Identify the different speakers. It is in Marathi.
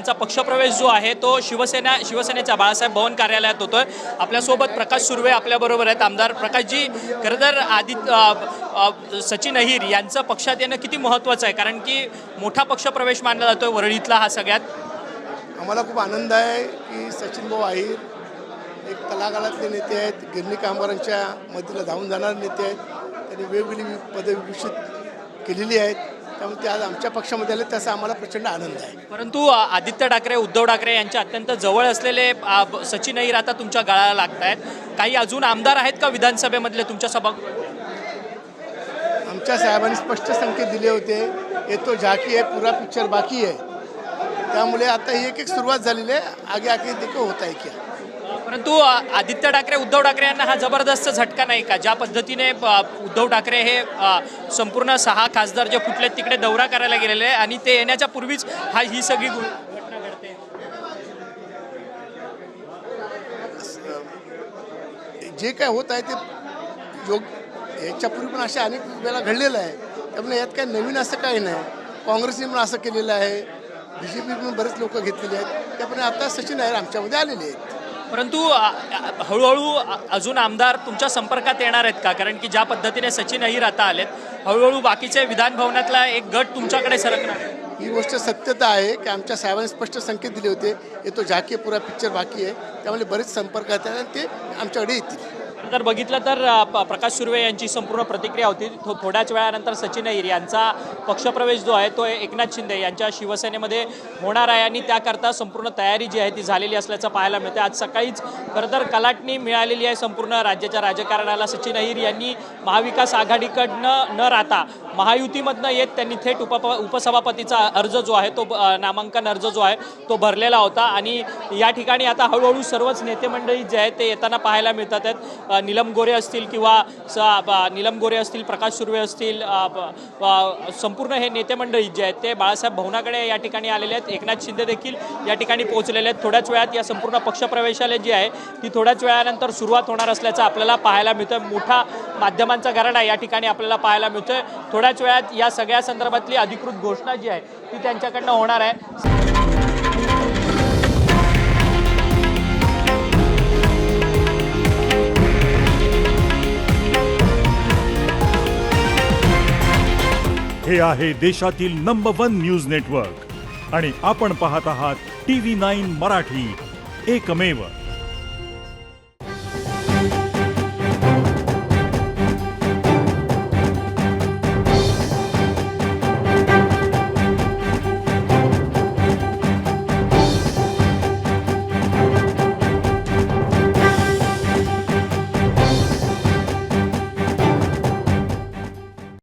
Speaker 1: यांचा पक्षप्रवेश जो आहे तो शिवसेनेच्या बाळासाहेब भवन कार्यालयात होतोय। आपल्यासोबत प्रकाश सुर्वे आपल्याबरोबर आहेत। आमदार प्रकाशजी, खरं तर सचिन अहिर यांचं पक्षात येणं किती महत्त्वाचं आहे, कारण की मोठा पक्षप्रवेश मानला जातोय वरळीतला हा सगळ्यात।
Speaker 2: आम्हाला खूप आनंद आहे की सचिन भाऊ अहिर एक तळागाळातले नेते आहेत, गिरणी कामगारांच्या मदतीला धावून जाणारे नेते आहेत। त्यांनी वेगवेगळी पदे विकसित केलेली आहेत, त्यामुळे ते आज आमच्या पक्षामध्ये आले, त्याचा आम्हाला प्रचंड आनंद आहे।
Speaker 1: परंतु आदित्य ठाकरे, उद्धव ठाकरे यांच्या अत्यंत जवळ असलेले सचिन अहिर आता तुमच्या गळाला लागत आहेत। काही अजून आमदार आहेत का विधानसभेमधले तुमच्या सभा?
Speaker 2: आमच्या साहेबांनी स्पष्ट संकेत दिले होते, ये तो झाकी आहे, पुरा पिक्चर बाकी आहे। त्यामुळे आता ही एक सुरुवात झालेली आहे, आगे आगे देखो होता है क्या।
Speaker 1: परंतु आदित्य ठाकरे, उद्धव ठाकरे यांना हा जबरदस्त झटका नाही का? ज्या पद्धतीने उद्धव ठाकरे हे संपूर्ण 6 खासदार जे फुटले तिकडे दौरा करायला गेलेले आणि ते येण्याच्या पूर्वीच ही सगळी घटना घडते।
Speaker 2: जे काय होत आहे ते याच्यापूर्वी पण अशा अनेक वेळा घडलेलं आहे, त्यामुळे यात काय नवीन असं काही नाही। काँग्रेसने पण असं केलेलं आहे, BJP पण बरेच लोक घेतलेले आहेत, त्यामुळे आता सचिन अहिर आमच्यामध्ये आलेले आहेत।
Speaker 1: परंतु हळूहळू अजून आमदार तुमच्या संपर्कात येणार आहेत का? कारण की ज्या पद्धतीने सचिन अहिर आता आलेत, हळूहळू बाकीचे विधान भवनातला एक गट तुमच्याकडे सरकणार आहे।
Speaker 2: ही गोष्ट सत्यता आहे की आमच्या साहेबांनी स्पष्ट संकेत दिले होते, ये तो झाकी पुरा पिक्चर बाकी आहे, त्यामुळे बरेच संपर्कात आहे आणि ते आमच्याकडे येतील।
Speaker 1: जर बघितलं तर प्रकाश सुर्वे यांची संपूर्ण प्रतिक्रिया होती। थोड्याच वेळानंतर सचिन अहिर यांचा पक्षप्रवेश जो आहे तो एकनाथ शिंदे यांच्या शिवसेनेमध्ये होणार आहे आणि त्याकरता संपूर्ण तयारी जी आहे ती झालेली असल्याचं पाहायला मिळते। आज सकाळीच खरं तर कलाटणी मिळालेली आहे संपूर्ण राज्याच्या राजकारणाला। सचिन अहिर यांनी महाविकास आघाडीकडनं न राहता महायुतीमधनं येत त्यांनी थेट उपसभापतीचा अर्ज जो आहे तो नामांकन अर्ज जो आहे तो भरलेला होता आणि या ठिकाणी आता हळूहळू सर्वच नेते मंडळी जे आहेत ते येताना पाहायला मिळतात आहेत। नीलम गोरे असतील प्रकाश सुर्वे असतील, संपूर्ण हे नेते मंडळी जे आहेत ते बाळासाहेब भवनाकडे या ठिकाणी आलेले आहेत। एकनाथ शिंदे देखील या ठिकाणी पोहोचलेले आहेत। थोड्याच वेळात या संपूर्ण पक्षप्रवेशाला जी आहे ती थोड्याच वेळानंतर सुरुवात होणार असल्याचं आपल्याला पाहायला मिळतं। मोठा माध्यमांचा घराणा या ठिकाणी आपल्याला पाहायला मिळतोय। थोड्याच वेळात या सगळ्या संदर्भातली अधिकृत घोषणा जी आहे ती त्यांच्याकडनं होणार आहे।
Speaker 3: हे आहे देशातील नंबर 1 न्यूज नेटवर्क आणि आपण पाहत आहात TV9 मराठी, एकमेव।